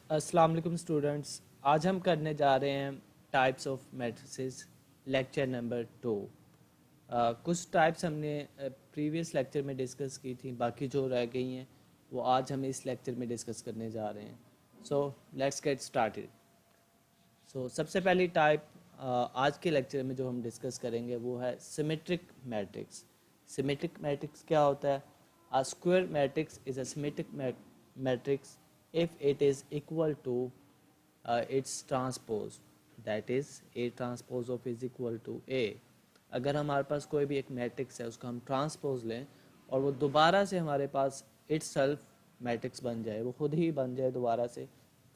अस्सलाम वालेकुम स्टूडेंट्स। आज हम करने जा रहे हैं types of matrices, lecture number 2। कुछ टाइप्स हमने प्रीवियस लेक्चर में डिस्कस की थी, बाकी जो रह गई हैं वो आज हम इस लेक्चर में डिस्कस करने जा रहे हैं। सो लेट्स गेट स्टार्टेड। सबसे पहली टाइप आज के लेक्चर में जो हम डिस्कस करेंगे वो है सिमेट्रिक मैट्रिक्स। सिमेट्रिक मैट्रिक्स क्या होता है? अ square matrix is a symmetric matrix if it is equal to its transpose, that is A transpose of is equal to A। अगर हमारे पास कोई भी एक मैट्रिक्स है उसका हम ट्रांसपोज लें और वो दोबारा से हमारे पास इट्स सेल्फ मैट्रिक्स बन जाए, वो खुद ही बन जाए दोबारा से,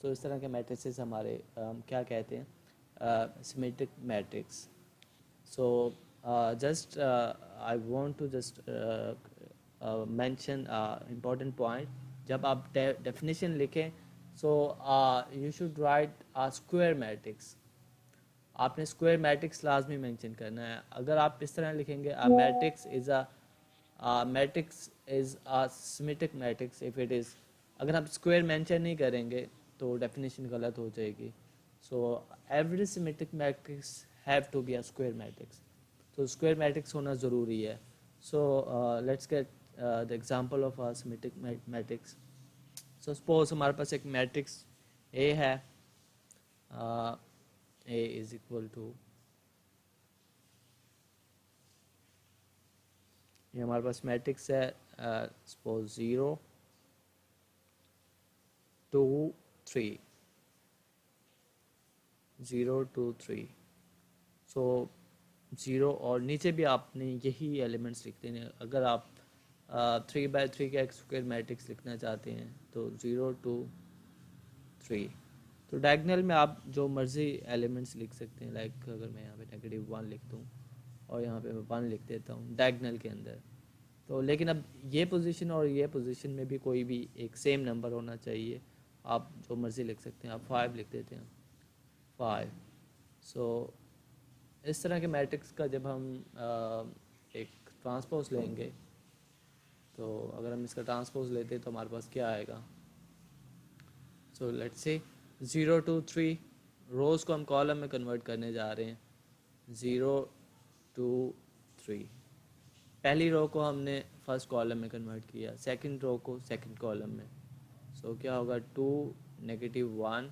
तो इस तरह के मैट्रिक्सेस हमारे हम क्या कहते हैं? Symmetric matrix. So just I want to just mention important point। जब आप definition लिखें, so you should write a square matrix। आपने स्क्वायर मैट्रिक्स लाजमी मेंशन करना है। अगर आप इस तरह लिखेंगे a matrix is a symmetric matrix if it is, अगर आप स्क्वायर मेंशन नहीं करेंगे तो डेफिनेशन गलत हो जाएगी। So every symmetric matrix have to be a square matrix, तो स्क्वायर मैट्रिक्स होना ज़रूरी है। So let's get the example of a symmetric matrix. So suppose हमारे पास एक मैट्रिक्स ए है, ए इज इक्वल टू, ये हमारे पास मैट्रिक्स है सपोज 0 2 3, 0 2 3। सो 0 और नीचे भी आपने यही एलिमेंट्स लिखते हैं। अगर आप 3/3 का एक स्क्वायर मैट्रिक्स लिखना चाहते हैं तो 0 2 3। तो डायगोनल में आप जो मर्जी एलिमेंट्स लिख सकते हैं। लाइक अगर मैं यहाँ पे -1 लिख दूँ और यहाँ पे मैं 1 लिख देता हूँ डायगोनल के अंदर, तो लेकिन अब ये पोजीशन और ये पोजीशन में भी कोई भी एक सेम नंबर होना चाहिए। आप जो मर्ज़ी लिख सकते हैं। आप 5 लिख देते हैं, 5। सो इस तरह के मैट्रिक्स का जब हम एक ट्रांसपोज लेंगे, तो अगर हम इसका ट्रांसपोज लेते हैं तो हमारे पास क्या आएगा? सो लेट्स से 0 2 3 रोज़ को हम कॉलम में कन्वर्ट करने जा रहे हैं। 0 2 3, पहली रो को हमने फर्स्ट कॉलम में कन्वर्ट किया, सेकंड रो को सेकंड कॉलम में। सो क्या होगा? 2 -1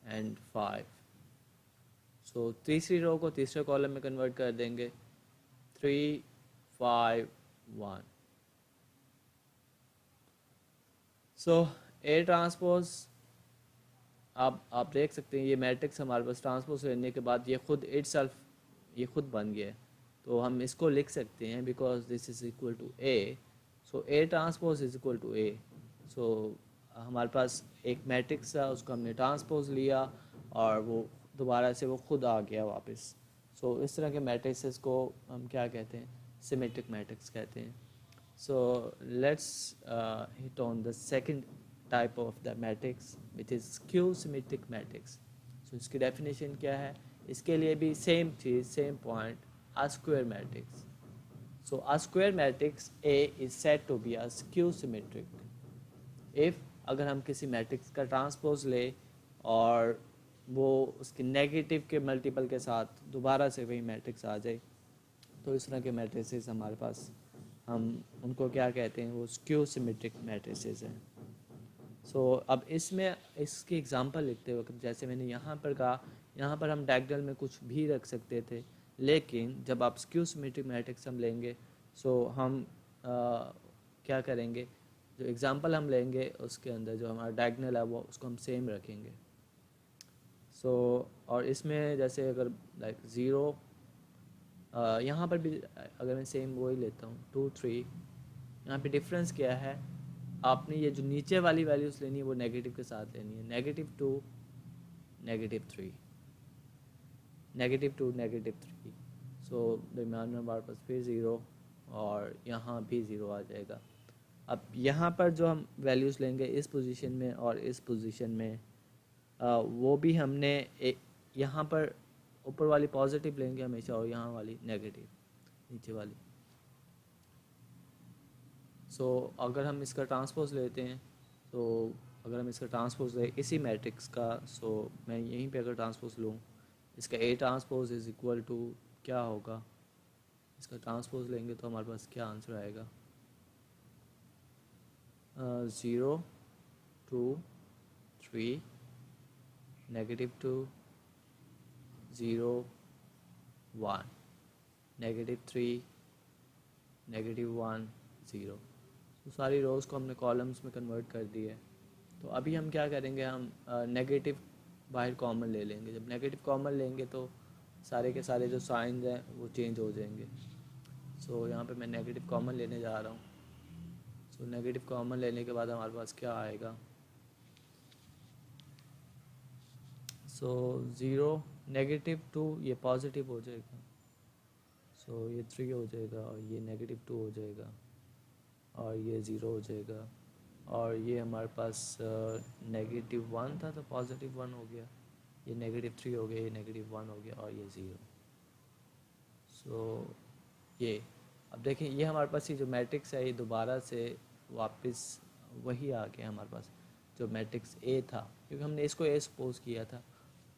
एंड 5। सो तीसरी रो को तीसरे कॉलम में कन्वर्ट कर देंगे, 3 5 1। सो ए ट्रांसपोज, आप देख सकते हैं ये मैट्रिक्स हमारे पास ट्रांसपोज लेने के बाद ये खुद इटसेल्फ ये खुद बन गया है। तो हम इसको लिख सकते हैं because this is equal to a, so a transpose is equal to a. सो हमारे पास एक मैट्रिक्स था, उसको हमने ट्रांसपोज लिया और वो दोबारा से वो खुद आ गया वापस। सो इस तरह के मैट्रिक्सेस को हम क्या कहते हैं? सिमेट्रिक मैट्रिक्स कहते हैं। So let's hit on the second type of the matrix which is skew symmetric matrix। So इसकी definition क्या है? इसके लिए भी same cheese, same point, a square matrix। So a square matrix A is said to be a skew symmetric if, अगर हम किसी matrix का ट्रांसपोज ले और वो उसके नेगेटिव के मल्टीपल के साथ दोबारा से वही मैट्रिक्स आ जाए, तो इस तरह के मैट्रिसेस हमारे पास, हम उनको क्या कहते हैं? वो स्क्यू सिमेट्रिक मैट्रिसेस हैं। सो अब इसमें इसकी एग्जांपल लिखते वक्त जैसे मैंने यहाँ पर कहा, यहाँ पर हम डायगोनल में कुछ भी रख सकते थे, लेकिन जब आप स्क्यू सिमेट्रिक मैट्रिक्स हम लेंगे, सो हम क्या करेंगे? जो एग्जांपल हम लेंगे उसके अंदर जो हमारा डायगोनल है वो उसको हम सेम रखेंगे। सो और इसमें जैसे अगर लाइक 0, यहाँ पर भी अगर मैं सेम वही लेता हूँ 2 3, यहाँ पे डिफरेंस क्या है? आपने ये जो नीचे वाली वैल्यूज़ लेनी है वो नेगेटिव के साथ लेनी है। -2 -3, -2 -3। सो दरम्यान में हमारे पास फिर 0 और यहाँ भी 0 आ जाएगा। अब यहाँ पर जो हम वैल्यूज़ लेंगे इस पोजीशन में और इस पोजीशन में, वो भी हमने यहाँ पर ऊपर वाली पॉजिटिव लेंगे हमेशा और यहाँ वाली नेगेटिव, नीचे वाली। सो अगर हम इसका ट्रांसपोज लेते हैं तो अगर हम इसका ट्रांसपोज लें इसी मैट्रिक्स का, सो मैं यहीं पे अगर ट्रांसपोज लूँ, इसका A transpose is equal to क्या होगा, इसका ट्रांसपोज लेंगे तो हमारे पास क्या आंसर आएगा, 0 2 3 -2 0 1 -3 -1 0। तो सारी रोज़ को हमने कॉलम्स में कन्वर्ट कर दी है। तो अभी हम क्या करेंगे, हम नेगेटिव बाहर कॉमन ले लेंगे। जब नेगेटिव कॉमन लेंगे तो सारे के सारे जो साइंस हैं वो चेंज हो जाएंगे। सो यहाँ पे मैं नेगेटिव कॉमन लेने जा रहा हूँ। सो नेगेटिव कॉमन लेने के बाद हमारे पास क्या आएगा, सो 0 -2 ये पॉजिटिव हो जाएगा, सो ये 3 हो जाएगा, और ये -2 हो जाएगा, और ये 0 हो जाएगा, और ये हमारे पास -1 था तो +1 हो गया, ये -3 हो गया, ये -1 हो गया, और ये 0। सो ये अब देखें, ये हमारे पास ये जो मैट्रिक्स है ये दोबारा से वापस वही आ गया हमारे पास जो मैट्रिक्स ए था, क्योंकि हमने इसको ए सपोज किया था।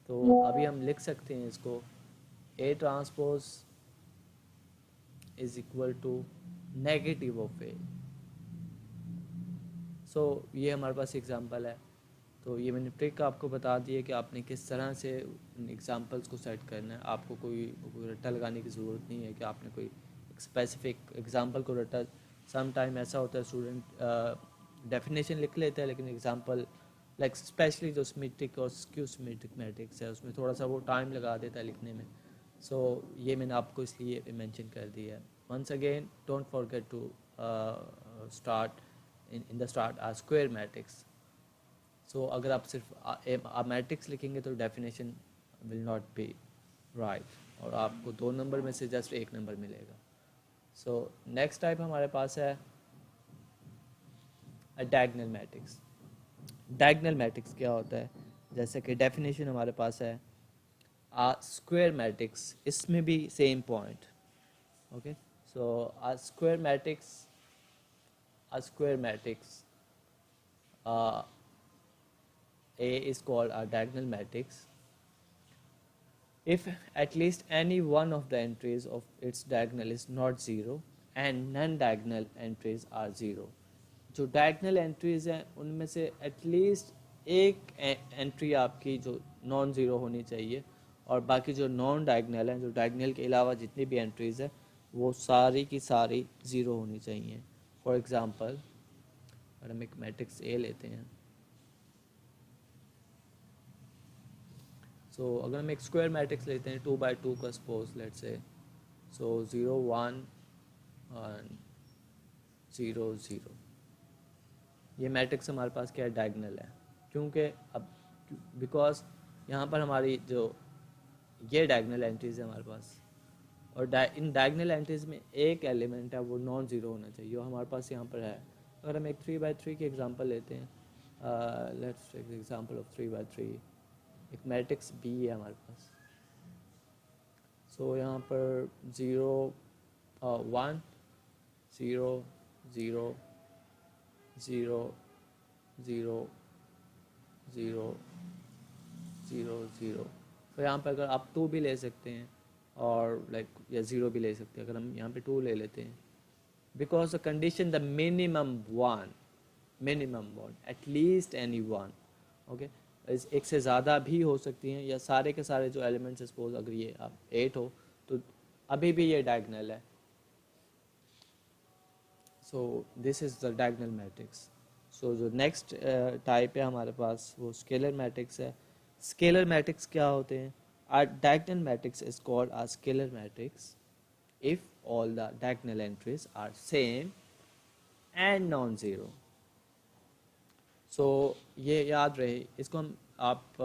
तो अभी हम लिख सकते हैं इसको a transpose is equal to negative of a. So ये हमारे पास एग्जांपल है। तो ये मैंने ट्रिक आपको बता दी है कि आपने किस तरह से एग्जांपल्स को सेट करना है। आपको कोई रट्टा लगाने की ज़रूरत नहीं है कि आपने कोई स्पेसिफिक एग्जांपल को रट्टा। सम टाइम ऐसा होता है स्टूडेंट डेफिनेशन लिख लेता है, लेकिन एग्जांपल लाइक स्पेशली जो सिमेट्रिक और स्क्यू सिमेट्रिक मैट्रिक्स है उसमें थोड़ा सा वो टाइम लगा देता है लिखने में। सो ये मैंने आपको इसलिए मेंशन कर दिया है। Once again don't forget to start in the start are square matrix। so अगर आप सिर्फ मैट्रिक्स लिखेंगे तो definition will not B right, और आपको 2 नंबर में से जस्ट 1 नंबर मिलेगा। सो नेक्स्ट टाइप हमारे पास है डायगोनल मैट्रिक्स। डायगोनल मैट्रिक्स क्या होता है, जैसे कि डेफिनेशन हमारे पास है स्क्वायर मैट्रिक्स, इसमें भी same point. Okay, so square matrix, a square matrix A is called a diagonal matrix if at least any one of the entries of its diagonal is not zero and non-diagonal entries are zero। जो diagonal entries हैं उनमें से at least एक entry आपकी जो non zero होनी चाहिए, और बाकी जो नॉन डायगनल हैं, जो डायगनल के अलावा जितनी भी एंट्रीज हैं वो सारी की सारी ज़ीरो होनी चाहिए। फॉर एग्ज़ाम्पल अगर हम एक मैट्रिक्स ए लेते हैं, सो अगर हम एक स्क्वायर मैट्रिक्स लेते हैं 2x2 का सपोज लेट्स से, सो 0 1 0 0, ये मैट्रिक्स हमारे पास क्या है, डायगनल है। क्योंकि अब बिकॉज यहाँ पर हमारी जो ये डायगनल एंट्रीज है हमारे पास, और इन डायगनल एंट्रीज में एक एलिमेंट है वो नॉन ज़ीरो होना चाहिए, जो हमारे पास यहाँ पर है। अगर हम एक 3x3 की एग्जांपल लेते हैं, let's take the example of 3x3, एक मैट्रिक्स बी है हमारे पास। सो यहाँ पर 0 1 0 0 0 0 0 0 0। तो यहाँ पर अगर आप 2 भी ले सकते हैं और लाइक या 0 भी ले सकते हैं। अगर हम यहाँ पे 2 ले लेते हैं, because the condition the minimum one at least any one, okay, एक से ज़्यादा भी हो सकती हैं, या सारे के सारे जो एलिमेंट्स सपोज अगर ये अब 8 हो तो अभी भी ये डायगनल है। So this is the diagonal matrix. So जो नेक्स्ट टाइप है हमारे पास वो स्केलर मैट्रिक्स है। स्केलर मैट्रिक्स क्या होते हैं, a diagonal matrix is called a scalar matrix if all the diagonal entries are same and non-zero। so ये याद रहे, इसको हम आप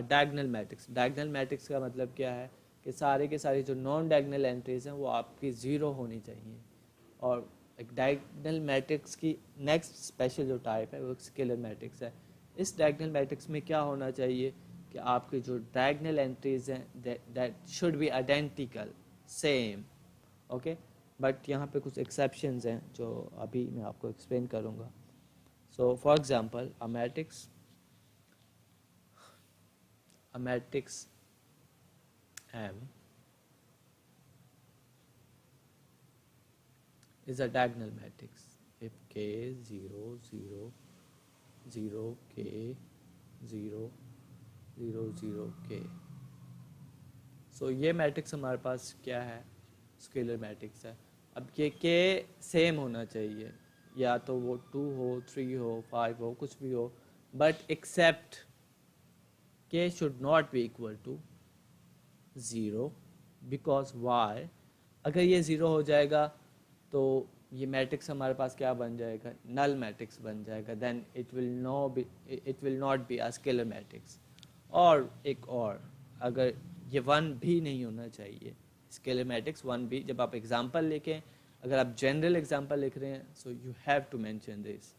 डायगनल मैट्रिक्स का मतलब क्या है कि सारे के सारे जो नॉन डायगनल एंट्रीज हैं वो आपकी ज़ीरो होनी चाहिए। और एक डायगनल मैट्रिक्स की नेक्स्ट स्पेशल जो टाइप है वो स्केलर मैट्रिक्स है। इस डायगनल मैट्रिक्स में क्या होना चाहिए कि आपके जो डायगनल एंट्रीज हैं that should be identical same, okay, but यहाँ पे कुछ एक्सेप्शंस हैं जो अभी मैं आपको एक्सप्लेन करूँगा। So for example, a matrix M is a diagonal matrix if k 0 0 0 k 0 0 0 k. सो ये मैट्रिक्स हमारे पास क्या है, स्केलर मैट्रिक्स है. अब ये के सेम होना चाहिए, या तो वो 2 हो 3 हो 5 हो कुछ भी हो, but except K should not be equal to 0 because why. अगर ये 0 हो जाएगा तो ये मैट्रिक्स हमारे पास क्या बन जाएगा, नल मैट्रिक्स बन जाएगा. Then it will not be a scalar matrix. और एक और, अगर ये 1 भी नहीं होना चाहिए, स्केलर मैट्रिक्स 1 भी. जब आप एग्जांपल लिखें, अगर आप जनरल एग्जांपल लिख रहे हैं, so you have to mention this,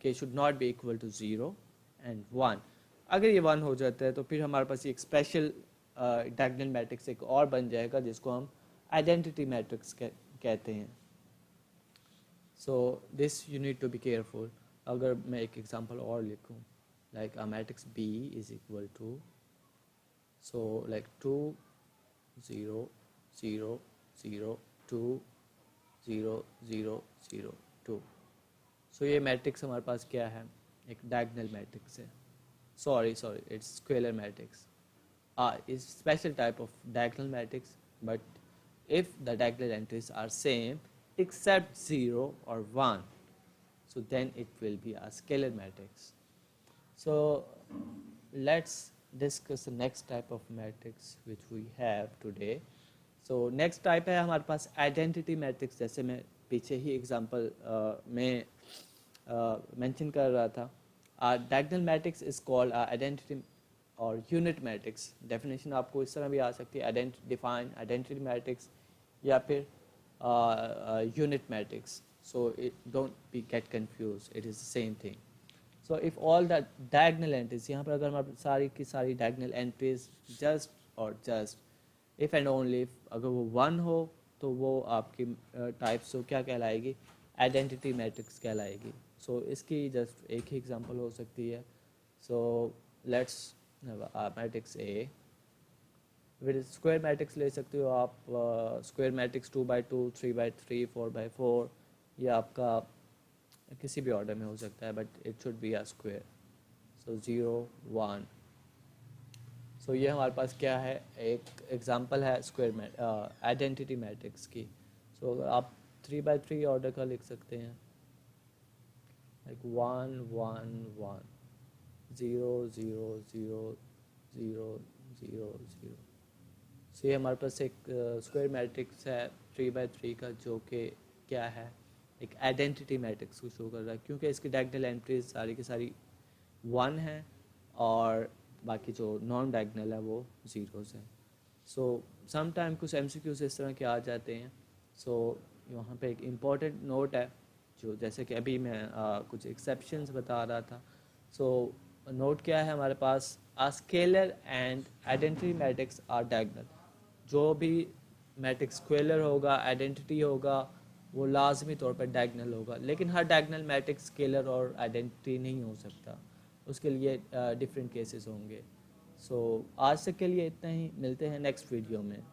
k should not be equal to 0 and 1. अगर ये 1 हो जाता है तो फिर हमारे पास एक स्पेशल डायगोनल मैट्रिक्स एक और बन जाएगा जिसको हम आइडेंटिटी मैट्रिक्स कहते हैं. So this you need to be careful. अगर मैं एक एग्जांपल और लिखूं, like a matrix B is equal to, so like 2 0 0 0 2 0 0 0 2. so ये मैट्रिक्स हमारे पास क्या है, एक डायगोनल मैट्रिक्स है. Sorry it's scalar matrix. is special type of diagonal matrix, but if the diagonal entries are same except 0 or 1, so then it will be a scalar matrix. So let's discuss the next type of matrix which we have today. So next type है हमारे पास identity matrix. जैसे मैं पीछे ही example में mention कर रहा था. Diagonal matrix is called identity और unit matrix. Definition आपको इस तरह भी आ सकती है, define identity matrix या फिर unit matrix. So don't get confused, it is the same thing. So if all the diagonal entries, यहाँ पर अगर हमारे सारी की सारी diagonal entries just if and only if अगर वो 1 हो तो वो आपकी टाइप्स तो क्या कहलाएगी, आइडेंटिटी मैट्रिक्स कहलाएगी. सो इसकी जस्ट एक ही एग्जांपल हो सकती है. So let's matrix A with square matrix ले सकते हो आप. Square matrix 2x2 3x3 4x4 या आपका किसी भी ऑर्डर में हो सकता है, but it should be a square. So 0 1. So ये हमारे पास क्या है, एक एग्जांपल है स्क्वायर में आइडेंटिटी मैट्रिक्स की. सो आप 3x3 ऑर्डर का लिख सकते हैं, लाइक 1 1 1 0 0 0 0 0 0. सो ये हमारे पास एक स्क्वायर मैट्रिक्स है 3x3 का, जो कि क्या है, एक आइडेंटिटी मैट्रिक्स को शो कर रहा है, क्योंकि इसकी डायगोनल एंट्रीज सारी की सारी 1 है और बाकी जो नॉन डायगोनल है वो जीरोस हैं. सो समटाइम कुछ MCQs इस तरह के आ जाते हैं. सो यहाँ पे एक इम्पॉर्टेंट नोट है, जो जैसे कि अभी मैं कुछ एक्सेप्शंस बता रहा था. सो नोट क्या है हमारे पास, a scalar and identity matrix are diagonal. जो भी मैट्रिक्स स्केलर होगा, आइडेंटिटी होगा, वो लाजमी तौर पर डायगोनल होगा. लेकिन हर डायगोनल मैट्रिक्स स्केलर और आइडेंटिटी नहीं हो सकता, उसके लिए डिफरेंट केसेस होंगे. सो आज तक के लिए इतना ही, मिलते हैं नेक्स्ट वीडियो में.